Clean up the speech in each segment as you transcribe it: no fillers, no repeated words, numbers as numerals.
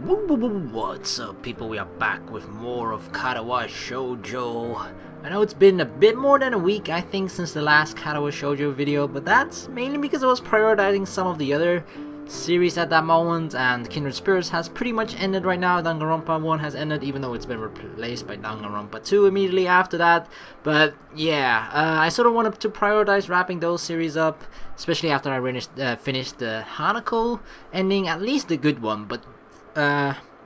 What's up, people? We are back with more of Katawa Shoujo. I know it's been a bit more than a week, I think, since the last Katawa Shoujo video, but that's mainly because I was prioritizing some of the other series at that moment, and Kindred Spirits has pretty much ended right now. Danganronpa 1 has ended, even though it's been replaced by Danganronpa 2 immediately after that. But yeah, I sort of wanted to prioritize wrapping those series up, especially after I finished the Hanako ending, at least the good one. But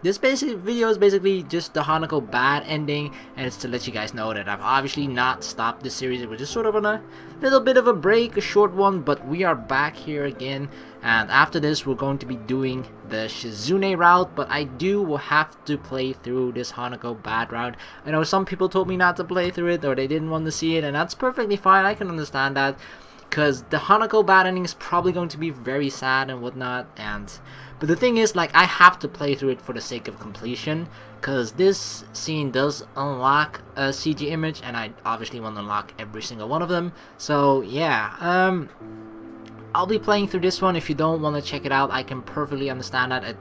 this basic video is basically just the Hanako bad ending, and it's to let you guys know that I've obviously not stopped the series. It was just sort of on a little bit of a break, a short one, but we are back here again. And after this, we're going to be doing the Shizune route, but I will have to play through this Hanako bad route. I know some people told me not to play through it, or they didn't want to see it, and that's perfectly fine. I can understand that, because the Hanako bad ending is probably going to be very sad and whatnot. But the thing is, like, I have to play through it for the sake of completion, because this scene does unlock a CG image, and I obviously want to unlock every single one of them. So yeah, I'll be playing through this one. If you don't want to check it out, I can perfectly understand that.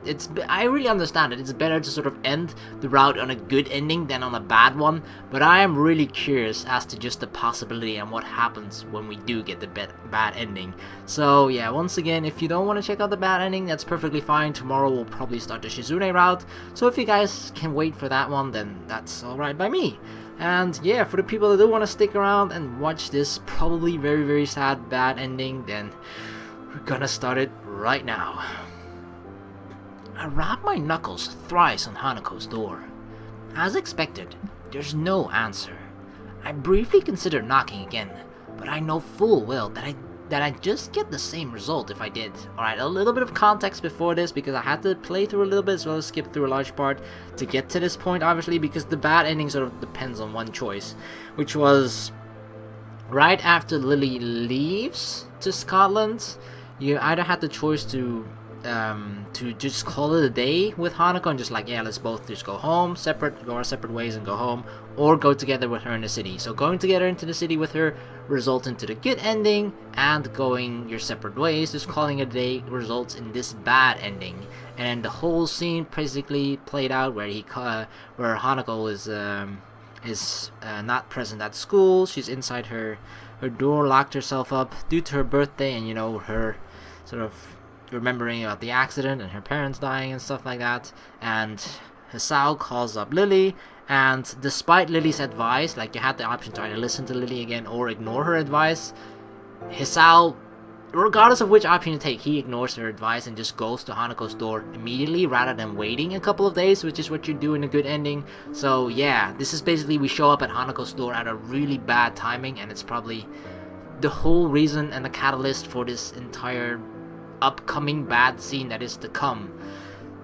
I really understand it. It's better to sort of end the route on a good ending than on a bad one. But I am really curious as to just the possibility and what happens when we do get the bad ending. So yeah, once again, if you don't want to check out the bad ending, that's perfectly fine. Tomorrow we'll probably start the Shizune route. So if you guys can wait for that one, then that's alright by me. And yeah, for the people that do want to stick around and watch this probably very, very sad bad ending, then we're gonna start it right now. I rap my knuckles thrice on Hanako's door. As expected, there's no answer. I briefly consider knocking again, but I know full well that I'd just get the same result if I did. Alright, a little bit of context before this, because I had to play through a little bit as well as skip through a large part to get to this point, obviously, because the bad ending sort of depends on one choice, which was right after Lily leaves to Scotland. You either had the choice to just call it a day with Hanako and just like, yeah, let's both just go home, go our separate ways and go home, or go together with her in the city. So going together into the city with her results into the good ending, and going your separate ways, just calling it a day, results in this bad ending. And the whole scene basically played out where where Hanako is not present at school. She's inside her door, locked herself up due to her birthday, and you know, her sort of remembering about the accident and her parents dying and stuff like that. And Hisao calls up Lily, and despite Lily's advice, like, you had the option to either listen to Lily again or ignore her advice, Hisao, regardless of which option you take, he ignores her advice and just goes to Hanako's door immediately rather than waiting a couple of days, which is what you do in a good ending. So yeah, this is basically, we show up at Hanako's door at a really bad timing, and it's probably the whole reason and the catalyst for this entire upcoming bad scene that is to come,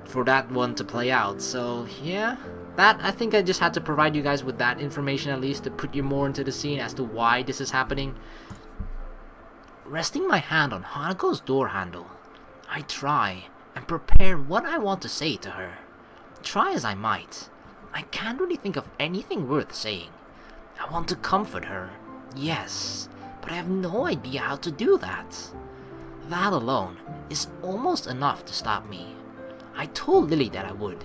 for that one to play out. So yeah, that, I think I just had to provide you guys with that information, at least to put you more into the scene as to why this is happening. Resting my hand on Hanako's door handle, I try and prepare what I want to say to her. Try as I might, I can't really think of anything worth saying. I want to comfort her, yes, but I have no idea how to do that. That alone is almost enough to stop me. I told Lily that I would,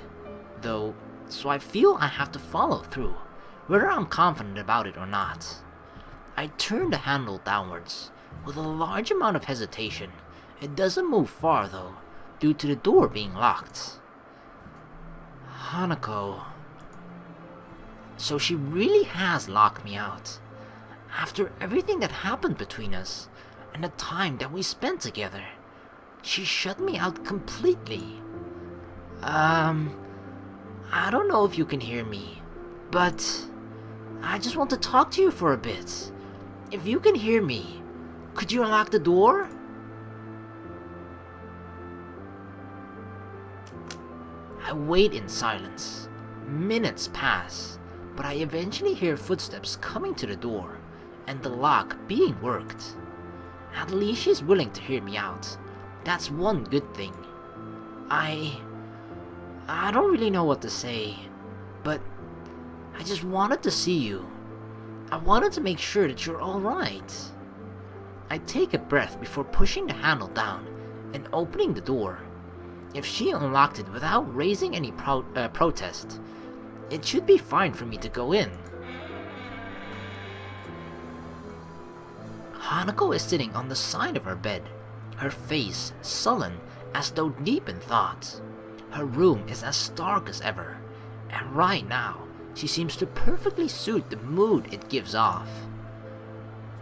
though, so I feel I have to follow through, whether I'm confident about it or not. I turn the handle downwards, with a large amount of hesitation. It doesn't move far though, due to the door being locked. Hanako. So she really has locked me out. After everything that happened between us, and the time that we spent together, she shut me out completely. I don't know if you can hear me, but I just want to talk to you for a bit. If you can hear me, could you unlock the door? I wait in silence. Minutes pass, but I eventually hear footsteps coming to the door, and the lock being worked. At least she's willing to hear me out. That's one good thing. I don't really know what to say, but I just wanted to see you. I wanted to make sure that you're alright. I take a breath before pushing the handle down and opening the door. If she unlocked it without raising any protest, it should be fine for me to go in. Hanako is sitting on the side of her bed, her face sullen as though deep in thought. Her room is as stark as ever, and right now, she seems to perfectly suit the mood it gives off.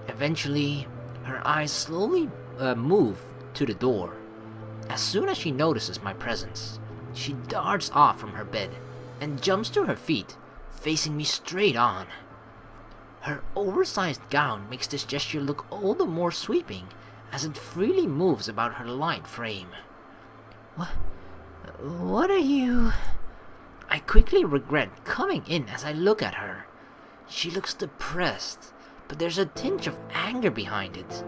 Eventually, her eyes slowly move to the door. As soon as she notices my presence, she darts off from her bed and jumps to her feet, facing me straight on. Her oversized gown makes this gesture look all the more sweeping as it freely moves about her light frame. What are you... I quickly regret coming in as I look at her. She looks depressed, but there's a tinge of anger behind it.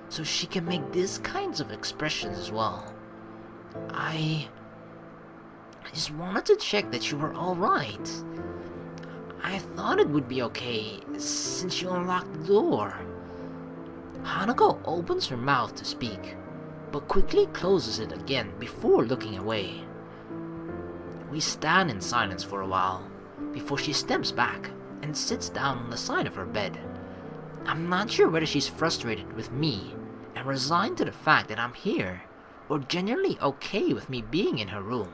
So she can make these kinds of expressions as well. I just wanted to check that you were alright. I thought it would be okay since you unlocked the door. Hanako opens her mouth to speak, but quickly closes it again before looking away. We stand in silence for a while, before she steps back and sits down on the side of her bed. I'm not sure whether she's frustrated with me and resigned to the fact that I'm here, or genuinely okay with me being in her room.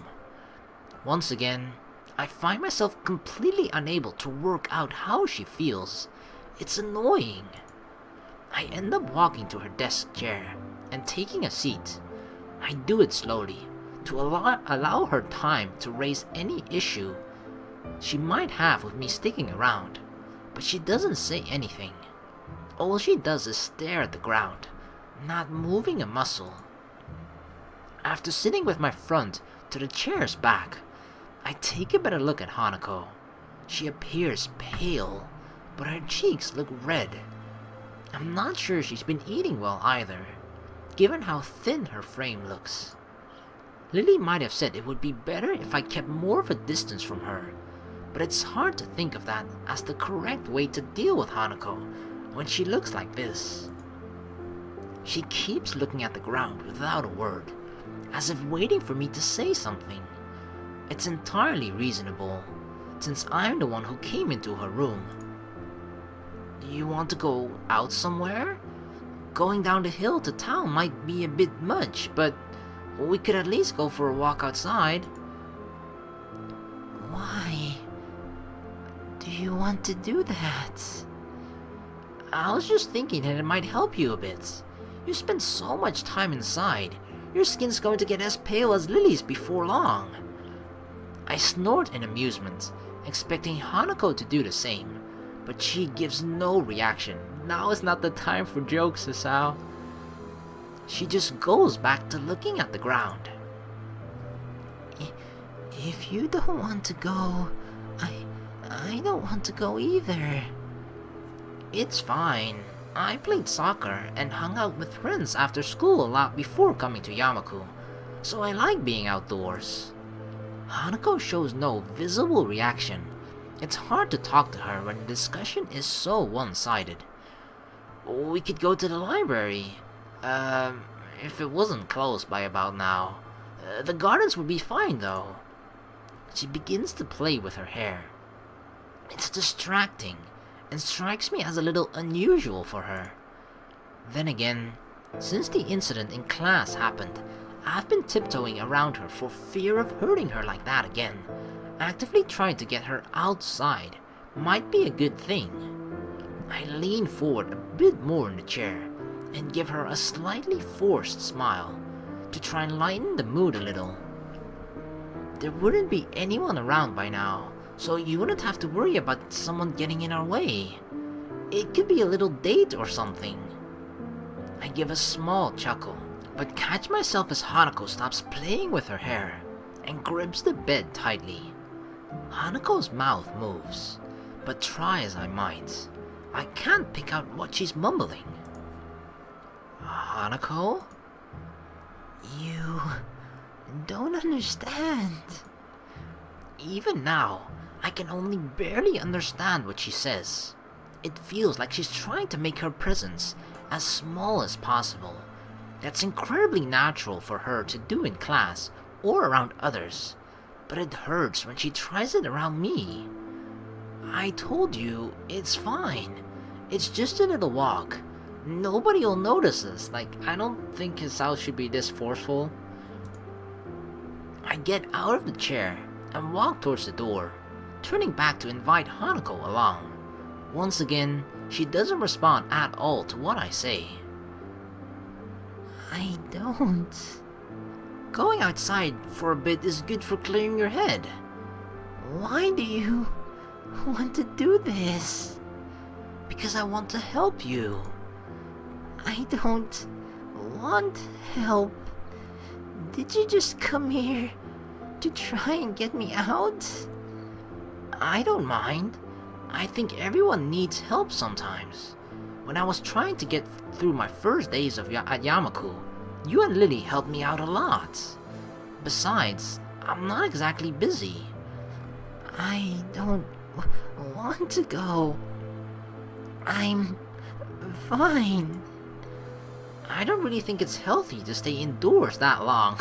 Once again, I find myself completely unable to work out how she feels. It's annoying. I end up walking to her desk chair and taking a seat. I do it slowly, to allow her time to raise any issue she might have with me sticking around, but she doesn't say anything. All she does is stare at the ground, not moving a muscle. After sitting with my front to the chair's back, I take a better look at Hanako. She appears pale, but her cheeks look red. I'm not sure she's been eating well either, given how thin her frame looks. Lily might have said it would be better if I kept more of a distance from her, but it's hard to think of that as the correct way to deal with Hanako when she looks like this. She keeps looking at the ground without a word, as if waiting for me to say something. It's entirely reasonable, since I'm the one who came into her room. You want to go out somewhere? Going down the hill to town might be a bit much, but we could at least go for a walk outside. Why do you want to do that? I was just thinking that it might help you a bit. You spend so much time inside, your skin's going to get as pale as Lily's before long. I snort in amusement, expecting Hanako to do the same, but she gives no reaction. Now is not the time for jokes, Hisao. She just goes back to looking at the ground. If you don't want to go, I don't want to go either. It's fine. I played soccer and hung out with friends after school a lot before coming to Yamaku, so I like being outdoors. Hanako shows no visible reaction. It's hard to talk to her when the discussion is so one-sided. We could go to the library. If it wasn't closed by about now. The gardens would be fine though. She begins to play with her hair. It's distracting and strikes me as a little unusual for her. Then again, since the incident in class happened, I've been tiptoeing around her for fear of hurting her like that again. Actively trying to get her outside might be a good thing. I lean forward a bit more in the chair and give her a slightly forced smile to try and lighten the mood a little. There wouldn't be anyone around by now, so you wouldn't have to worry about someone getting in our way. It could be a little date or something. I give a small chuckle, but catch myself as Hanako stops playing with her hair and grips the bed tightly. Hanako's mouth moves, but try as I might, I can't pick out what she's mumbling. Hanako? You don't understand. Even now, I can only barely understand what she says. It feels like she's trying to make her presence as small as possible. That's incredibly natural for her to do in class or around others, but it hurts when she tries it around me. I told you, it's fine. It's just a little walk. Nobody will notice us. Like, I don't think Hisao should be this forceful. I get out of the chair and walk towards the door, turning back to invite Hanako along. Once again, she doesn't respond at all to what I say. I don't. Going outside for a bit is good for clearing your head. Why do you want to do this? Because I want to help you. I don't want help. Did you just come here to try and get me out? I don't mind. I think everyone needs help sometimes. When I was trying to get through my first days at Yamaku, you and Lily helped me out a lot. Besides, I'm not exactly busy. I don't want to go. I'm fine. I don't really think it's healthy to stay indoors that long.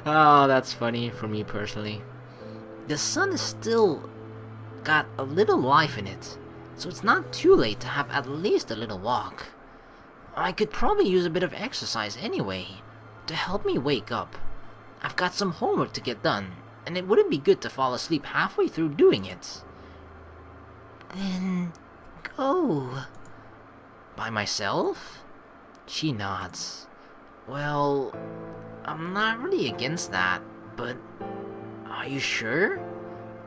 Oh, that's funny for me personally. The sun is still got a little life in it, so it's not too late to have at least a little walk. I could probably use a bit of exercise anyway, to help me wake up. I've got some homework to get done, and it wouldn't be good to fall asleep halfway through doing it. Then go. By myself? She nods. Well, I'm not really against that, but are you sure?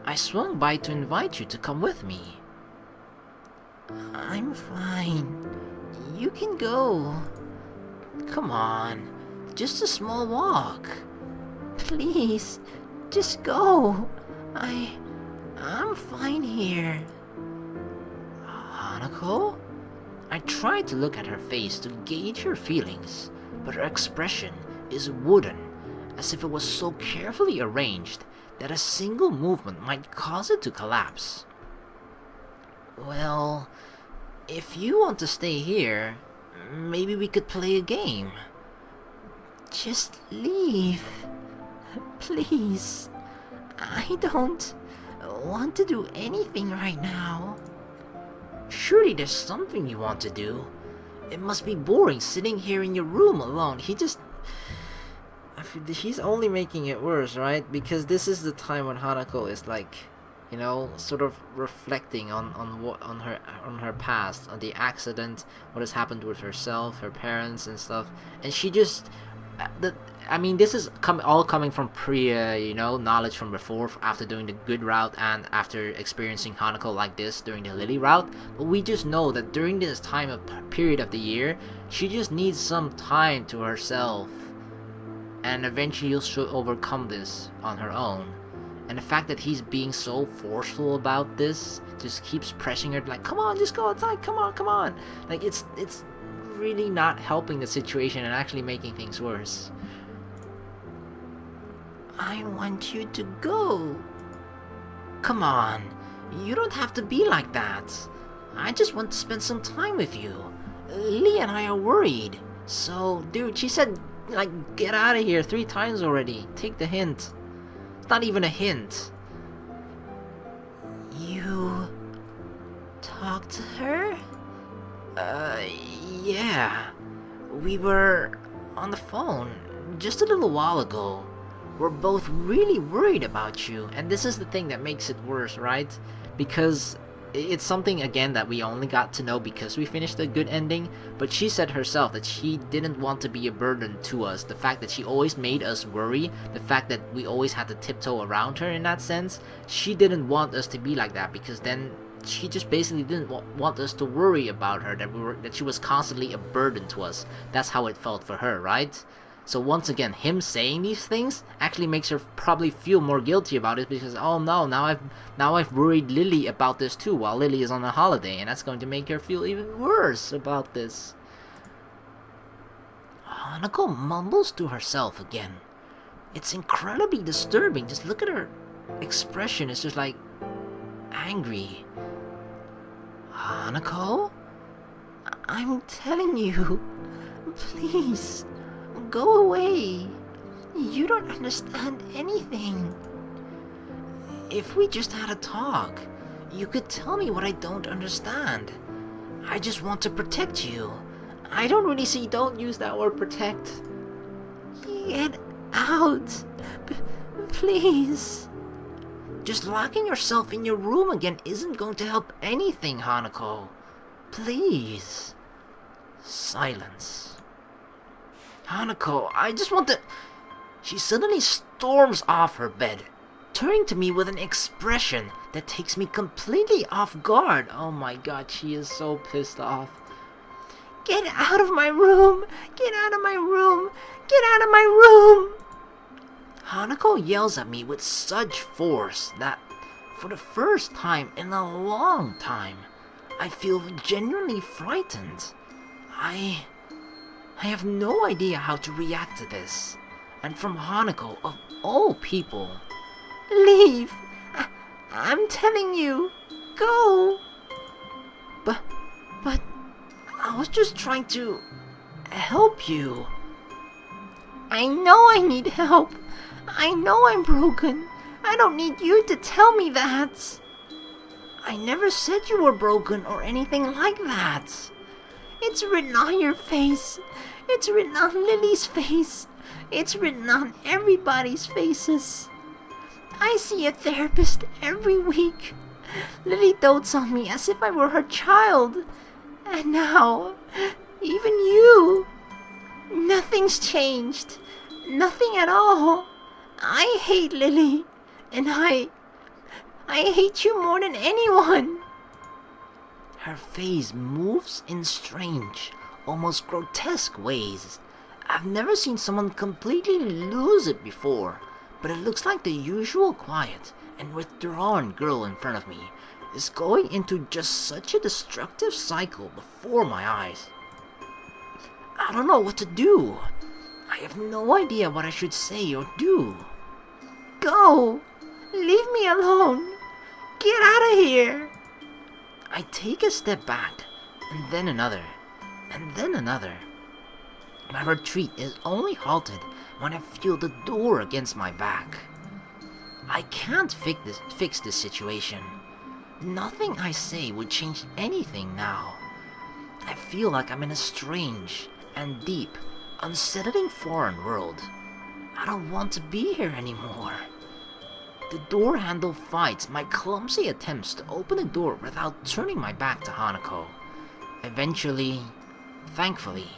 I swung by to invite you to come with me. I'm fine. You can go. Come on, just a small walk. Please, just go. I'm fine here. Hanako? I tried to look at her face to gauge her feelings, but her expression is wooden, as if it was so carefully arranged that a single movement might cause it to collapse. Well, if you want to stay here, maybe we could play a game. Just leave. Please. I don't want to do anything right now. Surely there's something you want to do. It must be boring sitting here in your room alone. He's only making it worse, right? Because this is the time when Hanako is like, you know, sort of reflecting on her past, on the accident, what has happened with herself, her parents and stuff, and she just this is all coming from prior, knowledge from before, after doing the good route and after experiencing Hanako like this during the Lily route. But we just know that during this period of the year, she just needs some time to herself, and eventually she'll overcome this on her own. And the fact that he's being so forceful about this just keeps pressing her, like, come on, just go outside, come on. Like, it's really not helping the situation and actually making things worse. I want you to go. Come on, you don't have to be like that. I just want to spend some time with you. Lee and I are worried. So, dude, she said, like, get out of here 3 times already. Take the hint. It's not even a hint. You talked to her? Yeah. We were on the phone just a little while ago. We're both really worried about you, and this is the thing that makes it worse, right? Because it's something, again, that we only got to know because we finished a good ending, but she said herself that she didn't want to be a burden to us. The fact that she always made us worry, the fact that we always had to tiptoe around her in that sense, she didn't want us to be like that, because then she just basically didn't want us to worry about her, that she was constantly a burden to us. That's how it felt for her, right? So once again, him saying these things actually makes her probably feel more guilty about it, because oh no, now I've worried Lily about this too while Lily is on a holiday, and that's going to make her feel even worse about this. Hanako mumbles to herself again. It's incredibly disturbing. Just look at her expression. It's just like angry. Hanako? I'm telling you, please. Go away. You don't understand anything. If we just had a talk, you could tell me what I don't understand. I just want to protect you. I don't really see, don't use that word protect. Get out. Please. Just locking yourself in your room again isn't going to help anything, Hanako. Please. Silence. Hanako, I just want to... She suddenly storms off her bed, turning to me with an expression that takes me completely off guard. Oh my god, she is so pissed off. Get out of my room! Get out of my room! Get out of my room! Hanako yells at me with such force that, for the first time in a long time, I feel genuinely frightened. I have no idea how to react to this. And from Hanako, of all people, leave! I'm telling you, go! But I was just trying to help you. I know I need help. I know I'm broken. I don't need you to tell me that. I never said you were broken or anything like that. It's written on your face. It's written on Lily's face. It's written on everybody's faces. I see a therapist every week. Lily dotes on me as if I were her child. And now, even you. Nothing's changed. Nothing at all. I hate Lily. And I hate you more than anyone. Her face moves in strange, almost grotesque ways. I've never seen someone completely lose it before, but it looks like the usual quiet and withdrawn girl in front of me is going into just such a destructive cycle before my eyes. I don't know what to do. I have no idea what I should say or do. Go! Leave me alone! Get out of here! I take a step back, and then another, and then another. My retreat is only halted when I feel the door against my back. I can't fix this situation. Nothing I say would change anything now. I feel like I'm in a strange and deep, unsettling foreign world. I don't want to be here anymore. The door handle fights my clumsy attempts to open the door without turning my back to Hanako. Eventually, thankfully,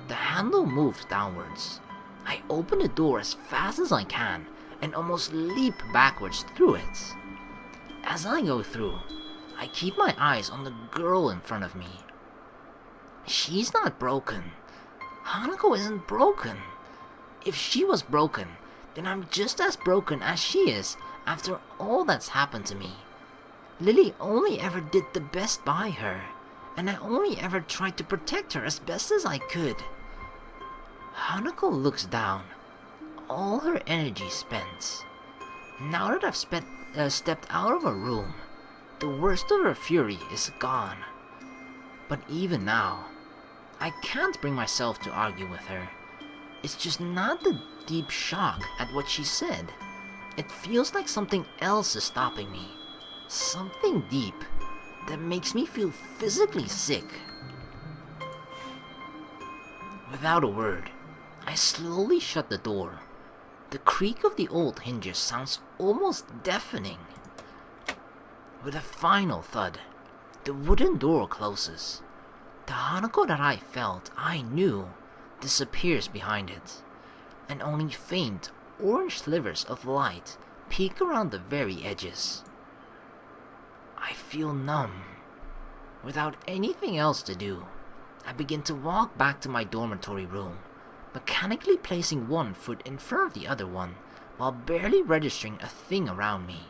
the handle moves downwards. I open the door as fast as I can and almost leap backwards through it. As I go through, I keep my eyes on the girl in front of me. She's not broken. Hanako isn't broken. If she was broken, then I'm just as broken as she is after all that's happened to me. Lily only ever did the best by her, and I only ever tried to protect her as best as I could. Hanako looks down, all her energy spent. Now that I've stepped out of her room, the worst of her fury is gone. But even now, I can't bring myself to argue with her. It's just not the deep shock at what she said. It feels like something else is stopping me. Something deep that makes me feel physically sick. Without a word, I slowly shut the door. The creak of the old hinges sounds almost deafening. With a final thud, the wooden door closes. The Hanako that I felt I knew disappears behind it, and only faint orange slivers of light peek around the very edges. I feel numb. Without anything else to do, I begin to walk back to my dormitory room, mechanically placing one foot in front of the other one while barely registering a thing around me.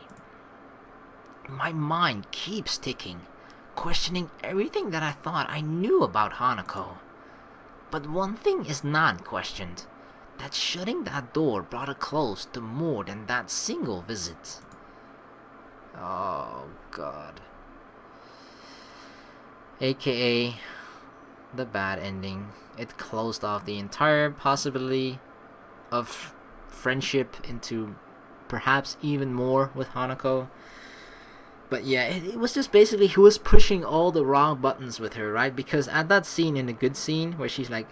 My mind keeps ticking, questioning everything that I thought I knew about Hanako. But one thing is not questioned, that shutting that door brought a close to more than that single visit. Oh god. AKA the bad ending. It closed off the entire possibility of friendship into perhaps even more with Hanako. But yeah, it was just basically he was pushing all the wrong buttons with her, right? Because at that scene, in the good scene where she's like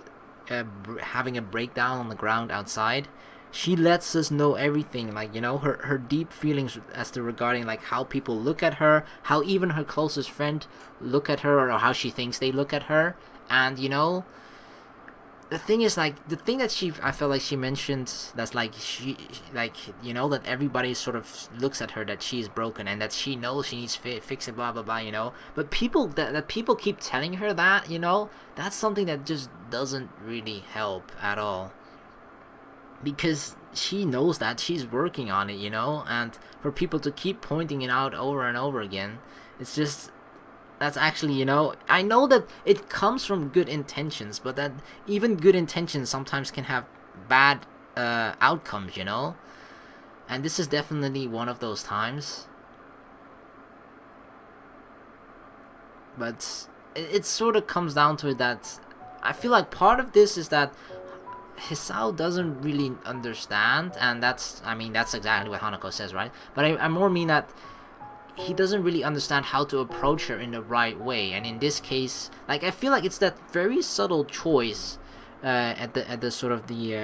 having a breakdown on the ground outside, she lets us know everything, like, you know, her deep feelings as to regarding like how people look at her, how even her closest friend look at her, or how she thinks they look at her. And you know, the thing is, like, the thing that I felt like she mentioned, that's like she like, you know, that everybody sort of looks at her that she's broken and that she knows she needs fix it, blah blah blah, you know. But people that people keep telling her that, you know, that's something that just doesn't really help at all, because she knows that she's working on it, you know. And for people to keep pointing it out over and over again, it's just, that's actually, you know, I know that it comes from good intentions, but that even good intentions sometimes can have bad outcomes, you know. And this is definitely one of those times. But it sort of comes down to it that I feel like part of this is that Hisao doesn't really understand, and that's, I mean, that's exactly what Hanako says, right? But I more mean that he doesn't really understand how to approach her in the right way. And in this case, like, I feel like it's that very subtle choice at the sort of the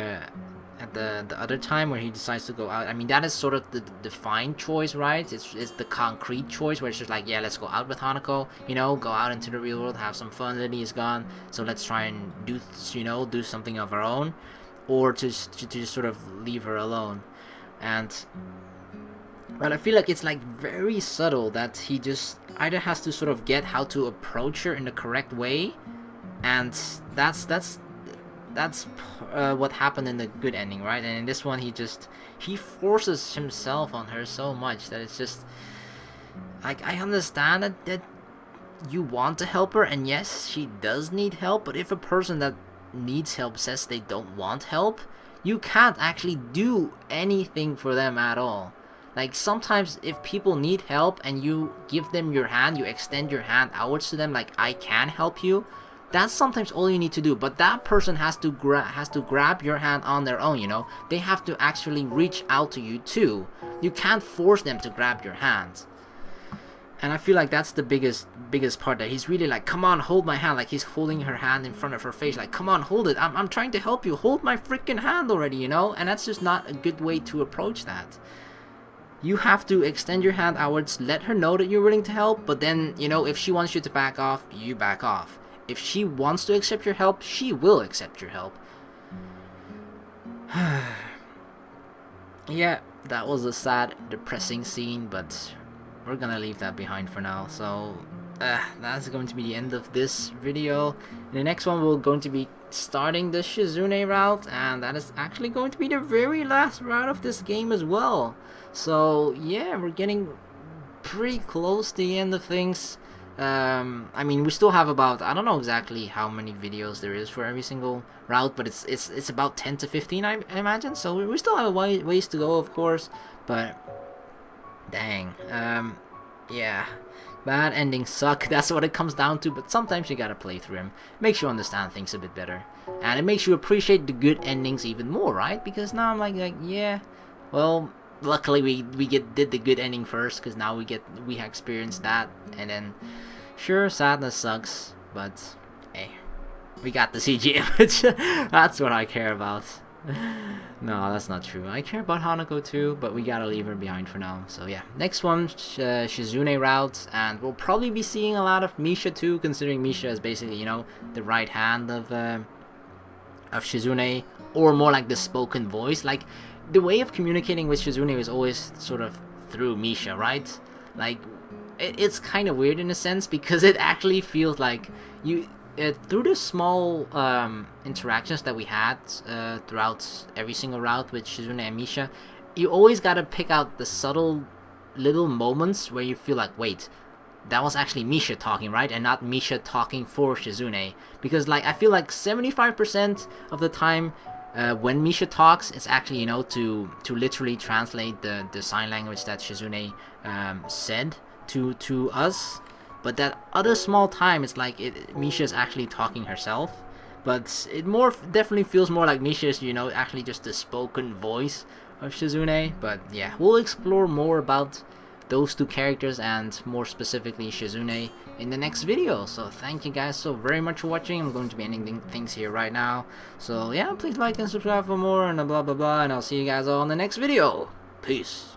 at the other time where he decides to go out. I mean, that is sort of the defined choice, right? It's the concrete choice where it's just like, yeah, let's go out with Hanako, you know, go out into the real world, have some fun. Lily is gone, so let's try and do, you know, do something of our own, or to just sort of leave her alone. And but I feel like it's like very subtle that he just either has to sort of get how to approach her in the correct way, and that's what happened in the good ending, right? And in this one, he forces himself on her so much that it's just like, I understand that you want to help her, and yes, she does need help. But if a person that needs help says they don't want help, you can't actually do anything for them at all. Like, sometimes if people need help and you give them your hand, you extend your hand outwards to them, like, I can help you, that's sometimes all you need to do. But that person has to grab your hand on their own, you know. They have to actually reach out to you too. You can't force them to grab your hand. And I feel like that's the biggest part, that he's really like, come on, hold my hand. Like, he's holding her hand in front of her face, like, come on, hold it, I'm trying to help you, hold my freaking hand already, you know. And that's just not a good way to approach that. You have to extend your hand outwards, let her know that you're willing to help, but then, you know, if she wants you to back off, you back off. If she wants to accept your help, she will accept your help. Yeah, that was a sad, depressing scene, but we're gonna leave that behind for now. So, that's going to be the end of this video. In the next one, we're going to be starting the Shizune route, and that is actually going to be the very last route of this game as well. So yeah, we're getting pretty close to the end of things. I mean, we still have about, I don't know exactly how many videos there is for every single route, but it's about 10 to 15, I imagine. So we still have a ways to go, of course. But dang, yeah, bad endings suck. That's what it comes down to. But sometimes you gotta play through them. Makes you understand things a bit better, and it makes you appreciate the good endings even more, right? Because now I'm like yeah, well, luckily we did the good ending first, because now we have experienced that. And then sure, sadness sucks, but hey, we got the CG image. That's what I care about. No, that's not true. I care about Hanako too, but we gotta leave her behind for now. So yeah, next one, Shizune route, and we'll probably be seeing a lot of Misha too, considering Misha is basically, you know, the right hand of Shizune, or more like the spoken voice. Like, the way of communicating with Shizune is always sort of through Misha, right? Like, it's kind of weird in a sense, because it actually feels like you, through the small interactions that we had throughout every single route with Shizune and Misha, you always gotta pick out the subtle little moments where you feel like, wait, that was actually Misha talking, right? And not Misha talking for Shizune. Because, like, I feel like 75% of the time, when Misha talks, it's actually, you know, to literally translate the sign language that Shizune said to us. But that other small time, it's like Misha's actually talking herself. but it definitely feels more like Nisha's, you know, actually just the spoken voice of Shizune. But yeah, we'll explore more about those two characters and more specifically Shizune in the next video. So thank you guys so very much for watching. I'm going to be ending things here right now. So yeah, please like and subscribe for more and blah blah blah, and I'll see you guys all in the next video. Peace.